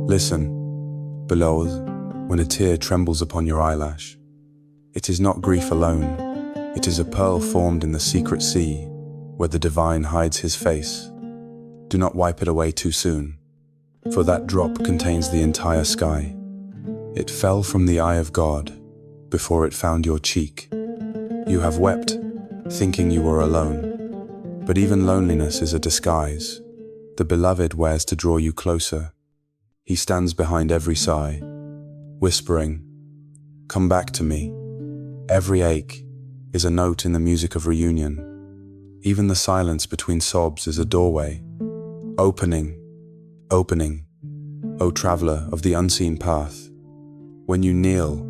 Listen, beloved, when a tear trembles upon your eyelash. It is not grief alone, it is a pearl formed in the secret sea, where the divine hides his face. Do not wipe it away too soon, for that drop contains the entire sky. It fell from the eye of God before it found your cheek. You have wept, thinking you were alone, but even loneliness is a disguise. The beloved wears to draw you closer. He stands behind every sigh, whispering, "Come back to me." Every ache is a note in the music of reunion. Even the silence between sobs is a doorway. Opening, opening, O traveler of the unseen path. When you kneel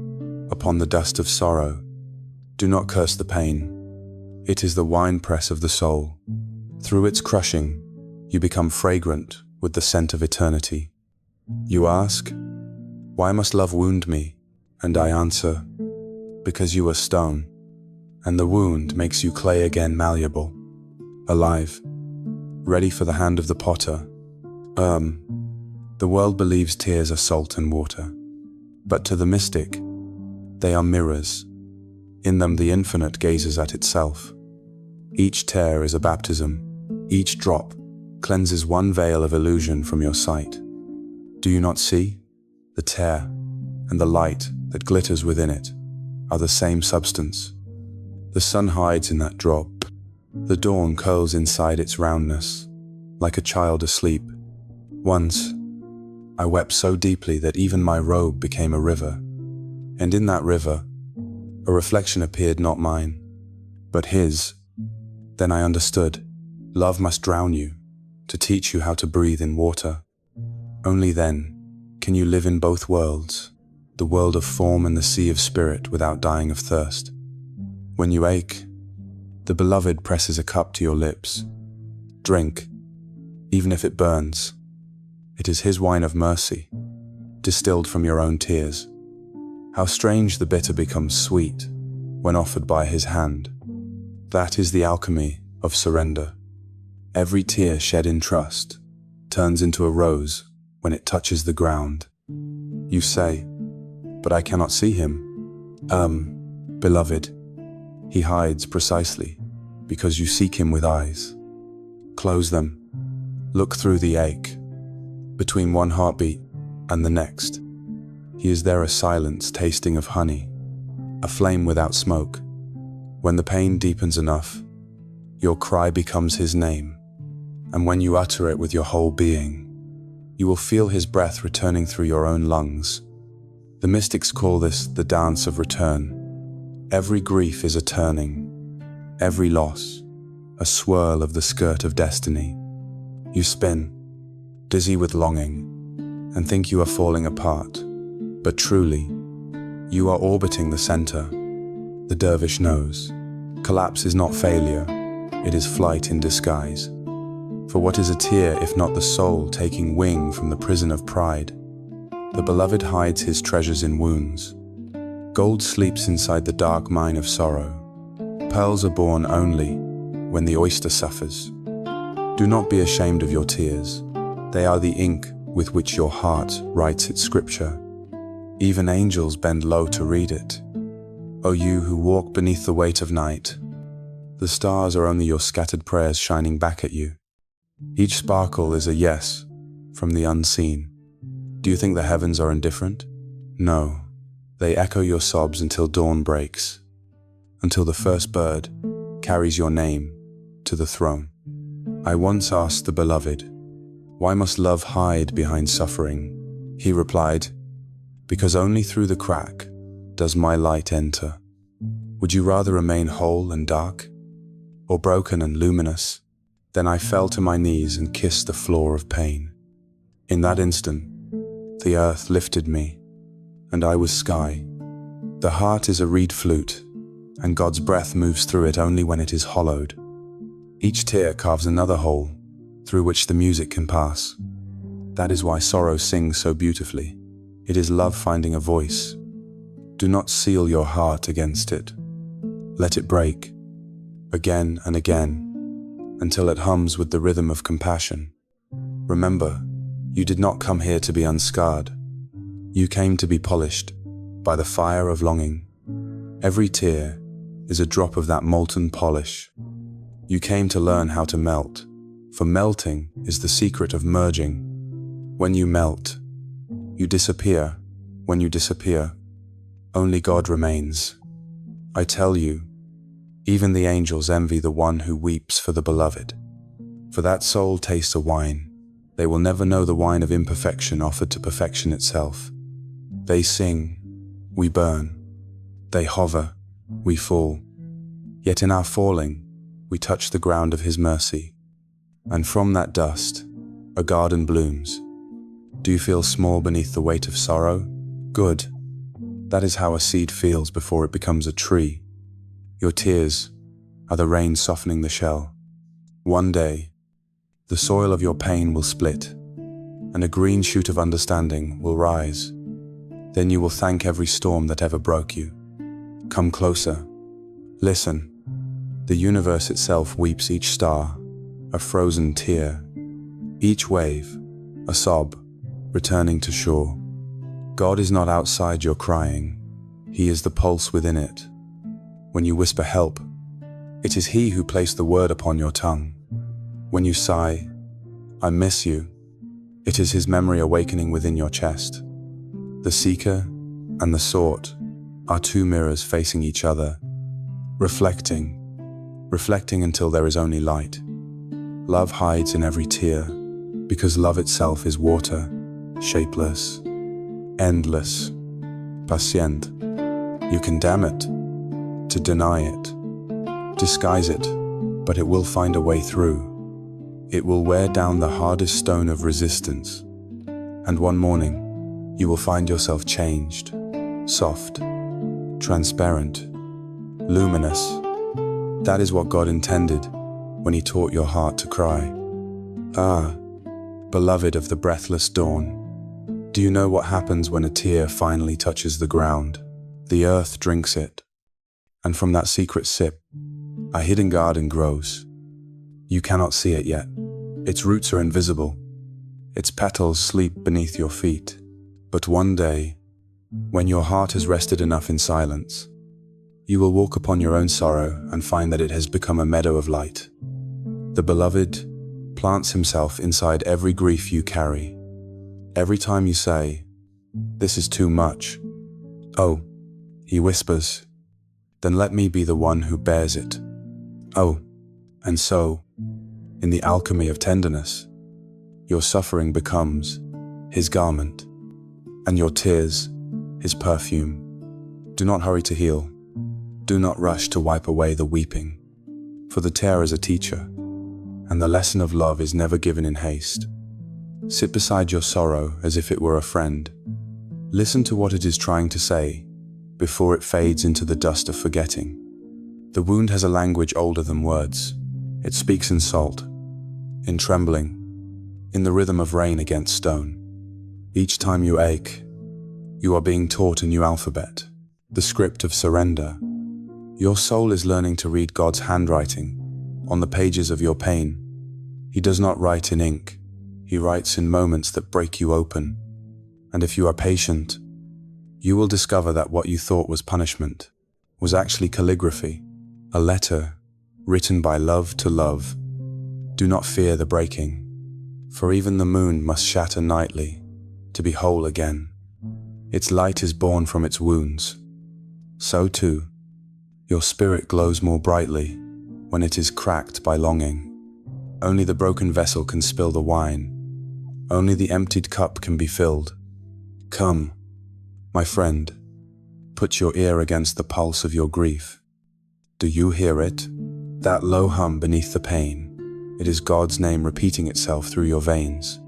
upon the dust of sorrow, do not curse the pain. It is the winepress of the soul. Through its crushing, you become fragrant with the scent of eternity. You ask, "Why must love wound me?" And I answer, "Because you are stone, and the wound makes you clay again, malleable, alive, ready for the hand of the potter." The world believes tears are salt and water, but to the mystic, they are mirrors. In them the infinite gazes at itself. Each tear is a baptism. Each drop cleanses one veil of illusion from your sight. Do you not see? The tear and the light that glitters within it are the same substance. The sun hides in that drop. The dawn curls inside its roundness, like a child asleep. Once, I wept so deeply that even my robe became a river. And in that river, a reflection appeared, not mine, but his. Then I understood. Love must drown you to teach you how to breathe in water. Only then can you live in both worlds, the world of form and the sea of spirit, without dying of thirst. When you ache, the beloved presses a cup to your lips. Drink, even if it burns. It is his wine of mercy, distilled from your own tears. How strange the bitter becomes sweet when offered by his hand. That is the alchemy of surrender. Every tear shed in trust turns into a rose when it touches the ground. You say, "But I cannot see him." Beloved, he hides precisely because you seek him with eyes. Close them. Look through the ache, between one heartbeat and the next. He is there, a silence tasting of honey, a flame without smoke. When the pain deepens enough, your cry becomes his name, and when you utter it with your whole being, you will feel his breath returning through your own lungs. The mystics call this the dance of return. Every grief is a turning, every loss, a swirl of the skirt of destiny. You spin, dizzy with longing, and think you are falling apart. But truly, you are orbiting the center. The dervish knows. Collapse is not failure, it is flight in disguise. For what is a tear if not the soul taking wing from the prison of pride? The beloved hides his treasures in wounds. Gold sleeps inside the dark mine of sorrow. Pearls are born only when the oyster suffers. Do not be ashamed of your tears. They are the ink with which your heart writes its scripture. Even angels bend low to read it. O you who walk beneath the weight of night, the stars are only your scattered prayers shining back at you. Each sparkle is a yes from the unseen. Do you think the heavens are indifferent? No, they echo your sobs until dawn breaks, until the first bird carries your name to the throne. I once asked the beloved, "Why must love hide behind suffering?" He replied, "Because only through the crack does my light enter." Would you rather remain whole and dark, or broken and luminous? Then I fell to my knees and kissed the floor of pain. In that instant, the earth lifted me, and I was sky. The heart is a reed flute, and God's breath moves through it only when it is hollowed. Each tear carves another hole through which the music can pass. That is why sorrow sings so beautifully. It is love finding a voice. Do not seal your heart against it. Let it break, again and again, until it hums with the rhythm of compassion. Remember, you did not come here to be unscarred. You came to be polished by the fire of longing. Every tear is a drop of that molten polish. You came to learn how to melt, for melting is the secret of merging. When you melt, you disappear. When you disappear, only God remains. I tell you, even the angels envy the one who weeps for the beloved. For that soul tastes a wine. They will never know the wine of imperfection offered to perfection itself. They sing, we burn. They hover, we fall. Yet in our falling, we touch the ground of His mercy. And from that dust, a garden blooms. Do you feel small beneath the weight of sorrow? Good. That is how a seed feels before it becomes a tree. Your tears are the rain softening the shell. One day, the soil of your pain will split, and a green shoot of understanding will rise. Then you will thank every storm that ever broke you. Come closer. Listen. The universe itself weeps each star, a frozen tear. Each wave, a sob, returning to shore. God is not outside your crying. He is the pulse within it. When you whisper help, it is He who placed the word upon your tongue. When you sigh, I miss you, it is His memory awakening within your chest. The seeker and the sought are two mirrors facing each other, reflecting until there is only light. Love hides in every tear, because love itself is water, shapeless, endless, patient. You condemn it, to deny it, disguise it, but it will find a way through. It will wear down the hardest stone of resistance, and one morning, you will find yourself changed, soft, transparent, luminous. That is what God intended when He taught your heart to cry. Ah, beloved of the breathless dawn, do you know what happens when a tear finally touches the ground? The earth drinks it, and from that secret sip, a hidden garden grows. You cannot see it yet. Its roots are invisible. Its petals sleep beneath your feet. But one day, when your heart has rested enough in silence, you will walk upon your own sorrow and find that it has become a meadow of light. The beloved plants Himself inside every grief you carry. Every time you say, "This is too much," "Oh," He whispers, "then let me be the one who bears it." Oh, and so, in the alchemy of tenderness, your suffering becomes His garment, and your tears His perfume. Do not hurry to heal. Do not rush to wipe away the weeping, for the tear is a teacher, and the lesson of love is never given in haste. Sit beside your sorrow as if it were a friend. Listen to what it is trying to say before it fades into the dust of forgetting. The wound has a language older than words. It speaks in salt, in trembling, in the rhythm of rain against stone. Each time you ache, you are being taught a new alphabet, the script of surrender. Your soul is learning to read God's handwriting on the pages of your pain. He does not write in ink. He writes in moments that break you open. And if you are patient, you will discover that what you thought was punishment was actually calligraphy, a letter written by love to love. Do not fear the breaking, for even the moon must shatter nightly to be whole again. Its light is born from its wounds. So too, your spirit glows more brightly when it is cracked by longing. Only the broken vessel can spill the wine. Only the emptied cup can be filled. Come, my friend, put your ear against the pulse of your grief. Do you hear it? That low hum beneath the pain. It is God's name repeating itself through your veins.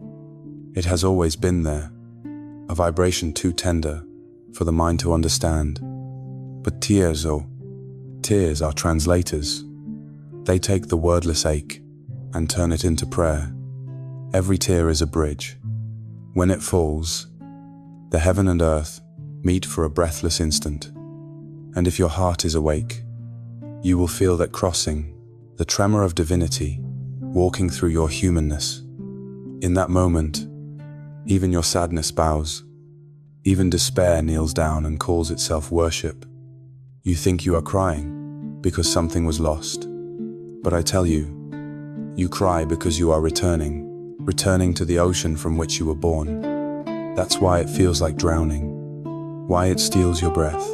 It has always been there, a vibration too tender for the mind to understand. But tears are translators. They take the wordless ache and turn it into prayer. Every tear is a bridge. When it falls, the heaven and earth meet for a breathless instant. And if your heart is awake, you will feel that crossing, the tremor of divinity, walking through your humanness. In that moment, even your sadness bows, even despair kneels down and calls itself worship. You think you are crying because something was lost. But I tell you, you cry because you are returning to the ocean from which you were born. That's why it feels like drowning, why it steals your breath,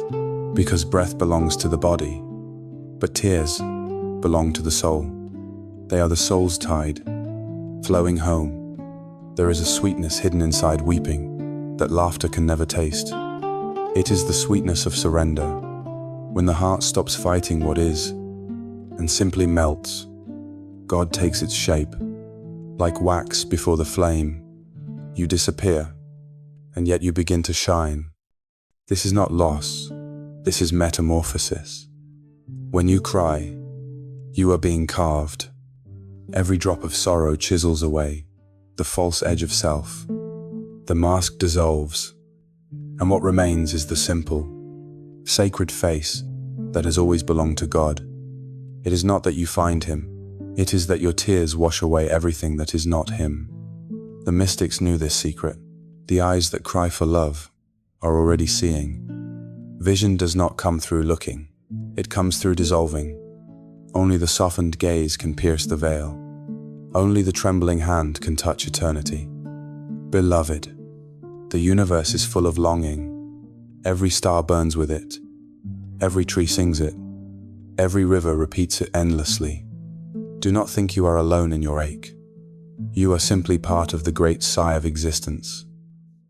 because breath belongs to the body, but tears belong to the soul. They are the soul's tide, flowing home. There is a sweetness hidden inside weeping that laughter can never taste. It is the sweetness of surrender, when the heart stops fighting what is and simply melts. God takes its shape. Like wax before the flame, you disappear, and yet you begin to shine. This is not loss, this is metamorphosis. When you cry, you are being carved. Every drop of sorrow chisels away the false edge of self. The mask dissolves, and what remains is the simple, sacred face that has always belonged to God. It is not that you find Him, it is that your tears wash away everything that is not Him. The mystics knew this secret. The eyes that cry for love are already seeing. Vision does not come through looking, it comes through dissolving. Only the softened gaze can pierce the veil. Only the trembling hand can touch eternity. Beloved, the universe is full of longing. Every star burns with it. Every tree sings it. Every river repeats it endlessly. Do not think you are alone in your ache. You are simply part of the great sigh of existence,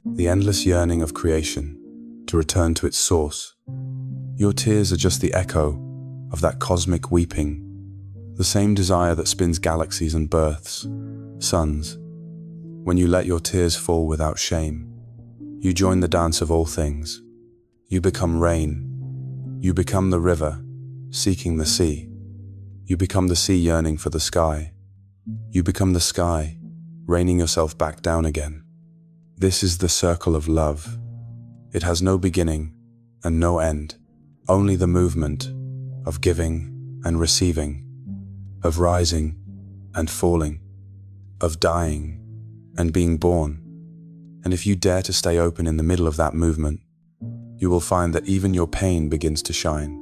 the endless yearning of creation to return to its source. Your tears are just the echo of that cosmic weeping, the same desire that spins galaxies and births suns. When you let your tears fall without shame, you join the dance of all things. You become rain. You become the river, seeking the sea. You become the sea yearning for the sky. You become the sky, raining yourself back down again. This is the circle of love. It has no beginning and no end, only the movement of giving and receiving, of rising and falling, of dying and being born. And if you dare to stay open in the middle of that movement, you will find that even your pain begins to shine.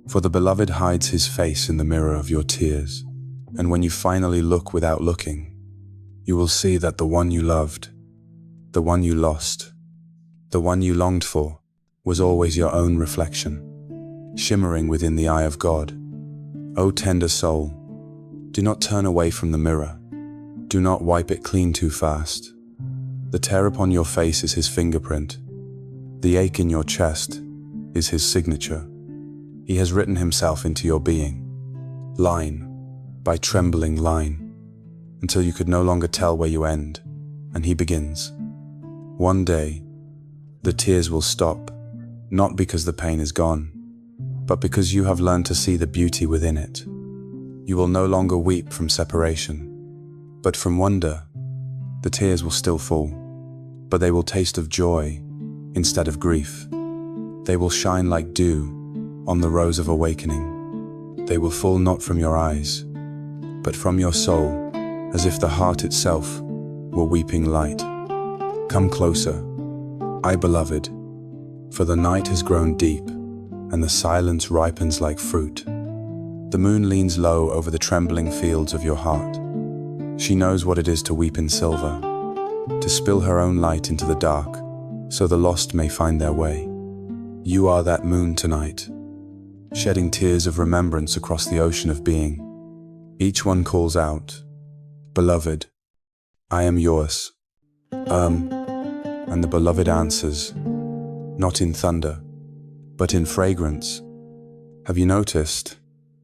For the beloved hides his face in the mirror of your tears. And when you finally look without looking, you will see that the one you loved, the one you lost, the one you longed for, was always your own reflection, shimmering within the eye of God. O tender soul, do not turn away from the mirror. Do not wipe it clean too fast. The tear upon your face is His fingerprint. The ache in your chest is His signature. He has written Himself into your being, line by trembling line, until you could no longer tell where you end and He begins. One day, the tears will stop, not because the pain is gone, but because you have learned to see the beauty within it. You will no longer weep from separation, but from wonder. The tears will still fall, but they will taste of joy instead of grief. They will shine like dew on the rose of awakening. They will fall not from your eyes, but from your soul, as if the heart itself were weeping light. Come closer, I beloved, for the night has grown deep, and the silence ripens like fruit. The moon leans low over the trembling fields of your heart. She knows what it is to weep in silver, to spill her own light into the dark, so the lost may find their way. You are that moon tonight, shedding tears of remembrance across the ocean of being. Each one calls out, "Beloved, I am yours." And the beloved answers, not in thunder, but in fragrance. Have you noticed,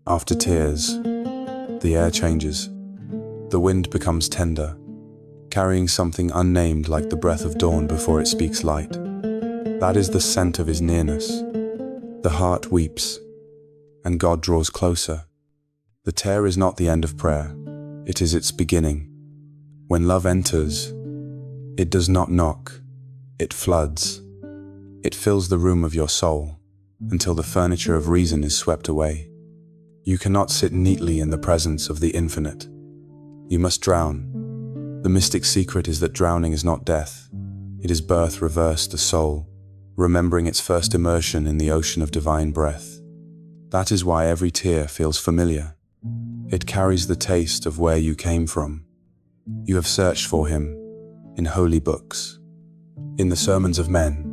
after tears, the air changes? The wind becomes tender, carrying something unnamed like the breath of dawn before it speaks light. That is the scent of His nearness. The heart weeps, and God draws closer. The tear is not the end of prayer, it is its beginning. When love enters, it does not knock, it floods. It fills the room of your soul until the furniture of reason is swept away. You cannot sit neatly in the presence of the infinite. You must drown. The mystic secret is that drowning is not death. It is birth reversed to soul, remembering its first immersion in the ocean of divine breath. That is why every tear feels familiar. It carries the taste of where you came from. You have searched for him in holy books, in the sermons of men,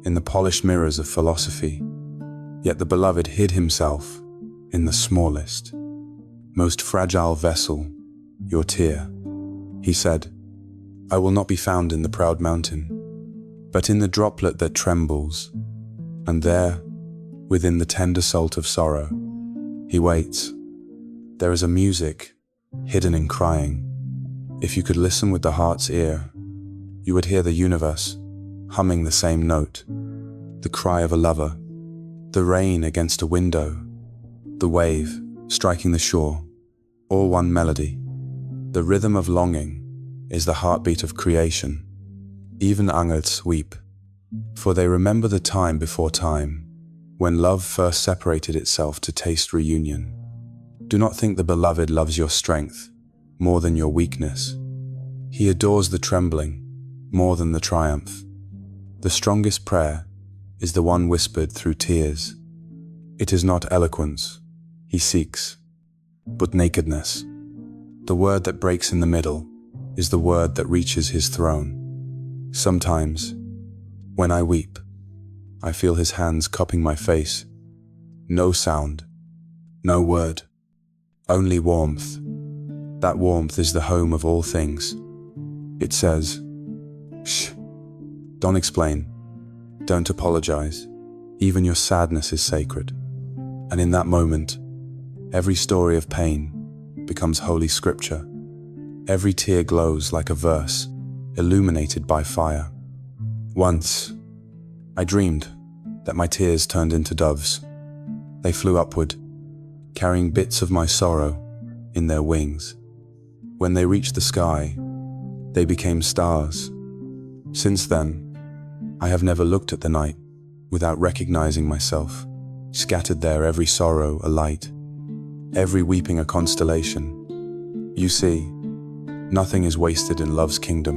in the polished mirrors of philosophy. Yet the beloved hid himself in the smallest, most fragile vessel, your tear. He said, "I will not be found in the proud mountain, but in the droplet that trembles." And there, within the tender salt of sorrow, he waits. There is a music hidden in crying. If you could listen with the heart's ear, you would hear the universe humming the same note, the cry of a lover, the rain against a window, the wave striking the shore, all one melody. The rhythm of longing is the heartbeat of creation. Even angels weep, for they remember the time before time, when love first separated itself to taste reunion. Do not think the beloved loves your strength more than your weakness. He adores the trembling more than the triumph. The strongest prayer is the one whispered through tears. It is not eloquence he seeks, but nakedness. The word that breaks in the middle is the word that reaches his throne. Sometimes, when I weep, I feel his hands cupping my face. No sound, no word, only warmth. That warmth is the home of all things. It says, "Shh, don't explain, don't apologize. Even your sadness is sacred." And in that moment, every story of pain becomes holy scripture. Every tear glows like a verse, illuminated by fire. Once, I dreamed that my tears turned into doves. They flew upward, carrying bits of my sorrow in their wings. When they reached the sky, they became stars. Since then, I have never looked at the night without recognizing myself, scattered there, every sorrow a light, every weeping a constellation. You see, nothing is wasted in love's kingdom.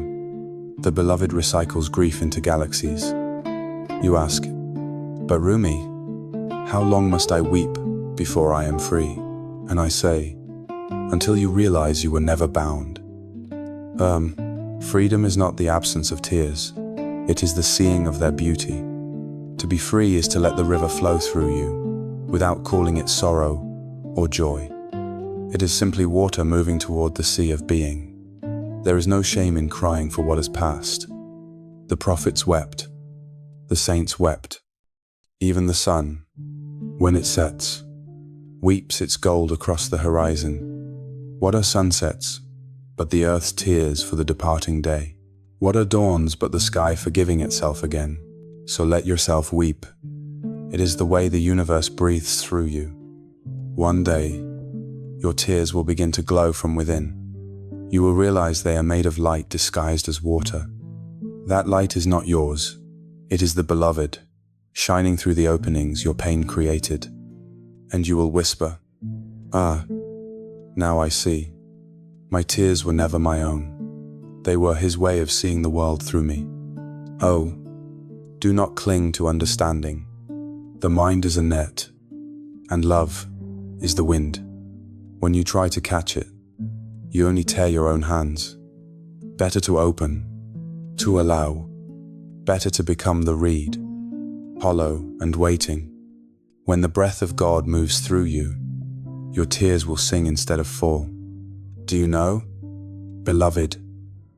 The beloved recycles grief into galaxies. You ask, "But Rumi, how long must I weep before I am free?" And I say, until you realize you were never bound. Freedom is not the absence of tears. It is the seeing of their beauty. To be free is to let the river flow through you, without calling it sorrow or joy. It is simply water moving toward the sea of being. There is no shame in crying for what has passed. The prophets wept. The saints wept. Even the sun, when it sets, weeps its gold across the horizon. What are sunsets but the earth's tears for the departing day? What are dawns but the sky forgiving itself again? So let yourself weep. It is the way the universe breathes through you. One day, your tears will begin to glow from within. You will realize they are made of light disguised as water. That light is not yours. It is the beloved, shining through the openings your pain created. And you will whisper, "Ah, now I see. My tears were never my own. They were his way of seeing the world through me." Oh, do not cling to understanding. The mind is a net, and love is the wind. When you try to catch it, you only tear your own hands. Better to open, to allow, better to become the reed, hollow and waiting. When the breath of God moves through you, your tears will sing instead of fall. Do you know, beloved,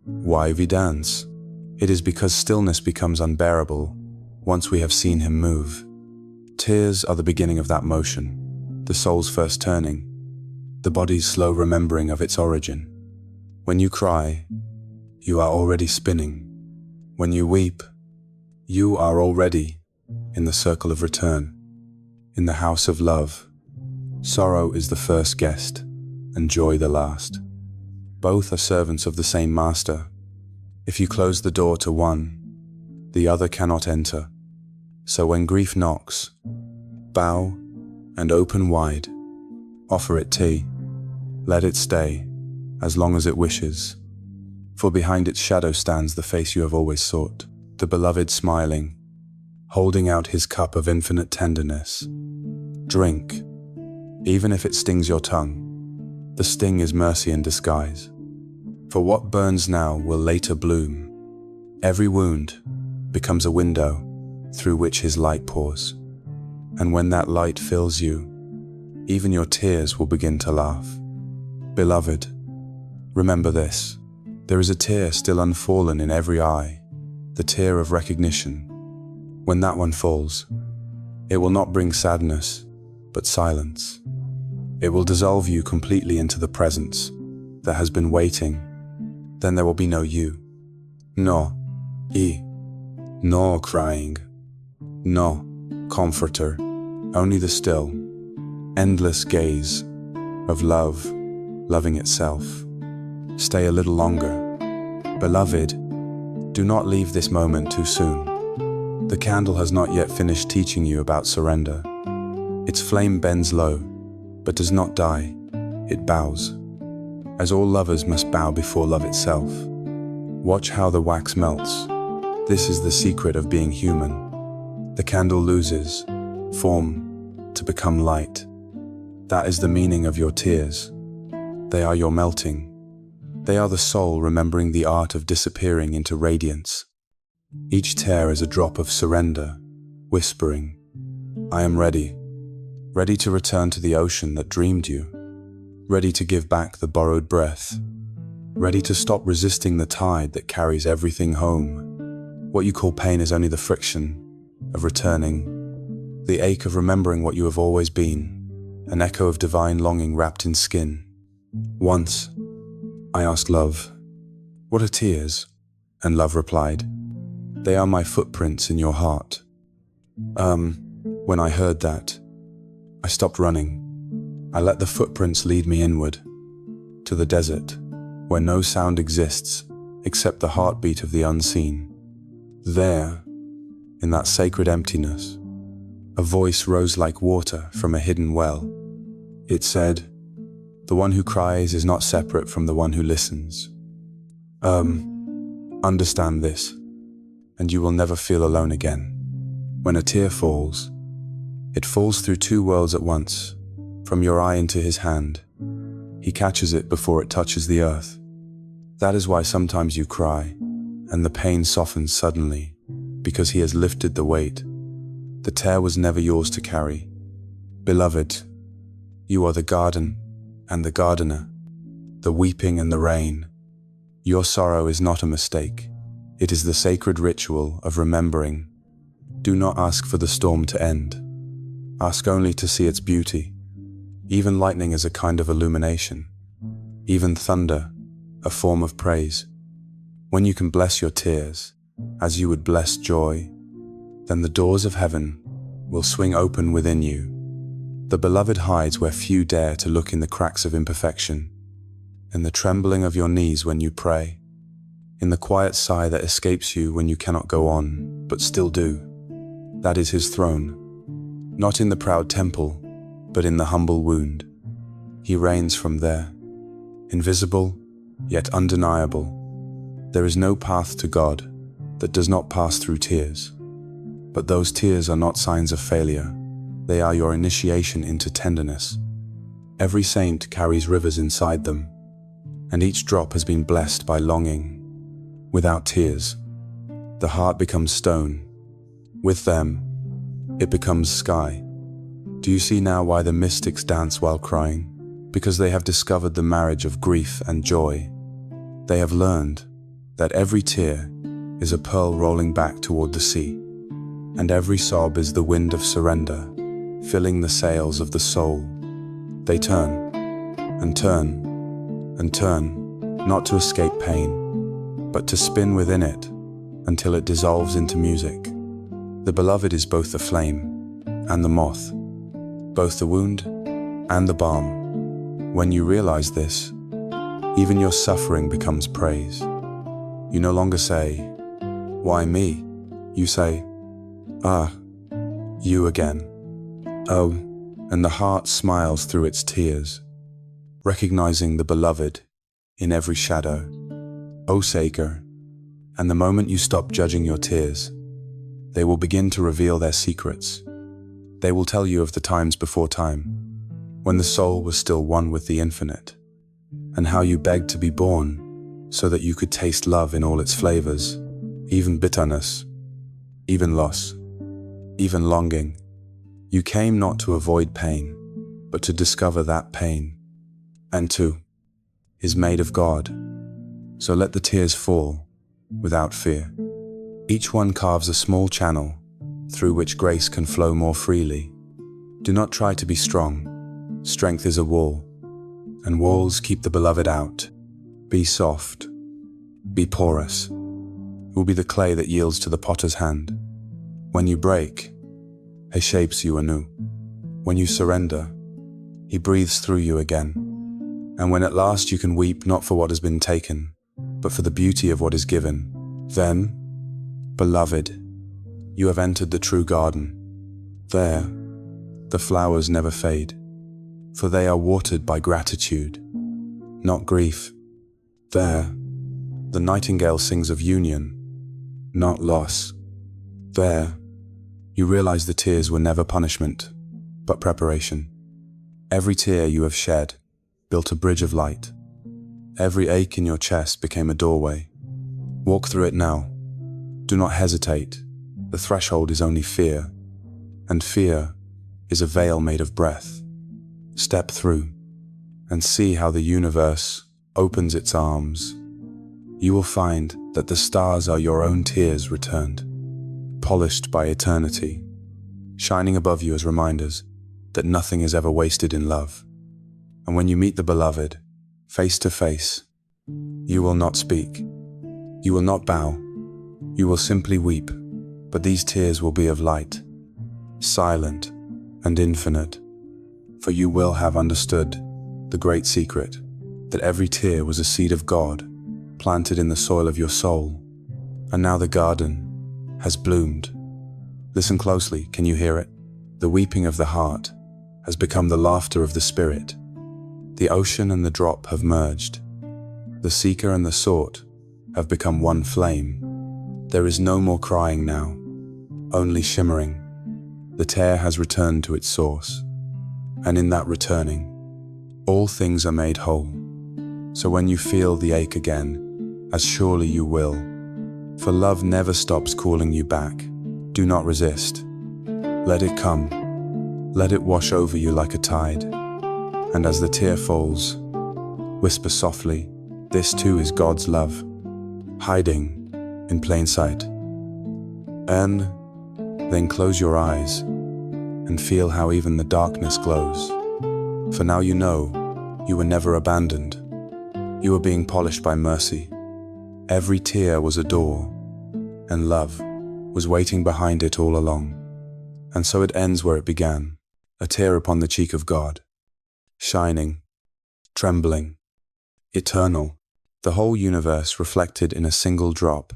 why we dance? It is because stillness becomes unbearable once we have seen him move. Tears are the beginning of that motion, the soul's first turning, the body's slow remembering of its origin. When you cry, you are already spinning. When you weep, you are already in the circle of return, in the house of love. Sorrow is the first guest, and joy the last. Both are servants of the same master. If you close the door to one, the other cannot enter. So when grief knocks, bow and open wide. Offer it tea. Let it stay, as long as it wishes. For behind its shadow stands the face you have always sought, the beloved smiling, holding out his cup of infinite tenderness. Drink, even if it stings your tongue. The sting is mercy in disguise. For what burns now will later bloom. Every wound becomes a window through which his light pours. And when that light fills you, even your tears will begin to laugh. Beloved, remember this. There is a tear still unfallen in every eye, the tear of recognition. When that one falls, it will not bring sadness, but silence. It will dissolve you completely into the presence that has been waiting. Then there will be no you, nor crying, no comforter, only the still, endless gaze of love, loving itself. Stay a little longer. Beloved, do not leave this moment too soon. The candle has not yet finished teaching you about surrender. Its flame bends low, but does not die, it bows. As all lovers must bow before love itself. Watch how the wax melts. This is the secret of being human. The candle loses form to become light. That is the meaning of your tears. They are your melting. They are the soul remembering the art of disappearing into radiance. Each tear is a drop of surrender, whispering, I am ready. Ready to return to the ocean that dreamed you. Ready to give back the borrowed breath. Ready to stop resisting the tide that carries everything home. What you call pain is only the friction of returning, the ache of remembering what you have always been, an echo of divine longing wrapped in skin. Once, I asked love, what are tears? And love replied, they are my footprints in your heart. When I heard that, I stopped running. I let the footprints lead me inward, to the desert, where no sound exists except the heartbeat of the unseen. There, in that sacred emptiness, a voice rose like water from a hidden well. It said, the one who cries is not separate from the one who listens. Understand this, and you will never feel alone again. When a tear falls, it falls through two worlds at once, from your eye into his hand. He catches it before it touches the earth. That is why sometimes you cry, and the pain softens suddenly, because he has lifted the weight. The tear was never yours to carry. Beloved, you are the garden and the gardener, the weeping and the rain. Your sorrow is not a mistake. It is the sacred ritual of remembering. Do not ask for the storm to end. Ask only to see its beauty. Even lightning is a kind of illumination. Even thunder, a form of praise. When you can bless your tears, as you would bless joy, then the doors of heaven will swing open within you. The beloved hides where few dare to look in the cracks of imperfection, in the trembling of your knees when you pray, in the quiet sigh that escapes you when you cannot go on, but still do. That is his throne, not in the proud temple, but in the humble wound. He reigns from there, invisible, yet undeniable. There is no path to God that does not pass through tears. But those tears are not signs of failure. They are your initiation into tenderness. Every saint carries rivers inside them, and each drop has been blessed by longing. Without tears, the heart becomes stone. With them, it becomes sky. Do you see now why the mystics dance while crying? Because they have discovered the marriage of grief and joy. They have learned that every tear is a pearl rolling back toward the sea, and every sob is the wind of surrender, filling the sails of the soul. They turn, and turn, and turn, not to escape pain, but to spin within it until it dissolves into music. The beloved is both the flame and the moth, both the wound and the balm. When you realize this, even your suffering becomes praise. You no longer say, "Why me?" You say, You again. Oh, and the heart smiles through its tears, recognizing the beloved in every shadow. O Saker, and the moment you stop judging your tears, they will begin to reveal their secrets. They will tell you of the times before time, when the soul was still one with the infinite, and how you begged to be born so that you could taste love in all its flavors, even bitterness, even loss, even longing. You came not to avoid pain, but to discover that pain, and too, is made of God. So let the tears fall without fear. Each one carves a small channel through which grace can flow more freely. Do not try to be strong. Strength is a wall, and walls keep the beloved out. Be soft. Be porous. It will be the clay that yields to the potter's hand. When you break, he shapes you anew. When you surrender, he breathes through you again. And when at last you can weep not for what has been taken, but for the beauty of what is given, then, beloved, you have entered the true garden. There, the flowers never fade, for they are watered by gratitude, not grief. There, the nightingale sings of union, not loss. There, you realize the tears were never punishment, but preparation. Every tear you have shed built a bridge of light. Every ache in your chest became a doorway. Walk through it now. Do not hesitate. The threshold is only fear, and fear is a veil made of breath. Step through and see how the universe opens its arms. You will find that the stars are your own tears returned, polished by eternity, shining above you as reminders that nothing is ever wasted in love. And when you meet the beloved, face to face, you will not speak. You will not bow. You will simply weep, but these tears will be of light, silent and infinite, for you will have understood the great secret that every tear was a seed of God planted in the soil of your soul, and now the garden has bloomed. Listen closely, can you hear it? The weeping of the heart has become the laughter of the spirit. The ocean and the drop have merged. The seeker and the sought have become one flame. There is no more crying now, only shimmering. The tear has returned to its source, and in that returning, all things are made whole. So when you feel the ache again, as surely you will, for love never stops calling you back, do not resist. Let it come. Let it wash over you like a tide. And as the tear falls, whisper softly, this too is God's love, hiding in plain sight. And then close your eyes and feel how even the darkness glows. For now you know you were never abandoned. You were being polished by mercy. Every tear was a door, and love was waiting behind it all along. And so it ends where it began, a tear upon the cheek of God, shining, trembling, eternal, the whole universe reflected in a single drop.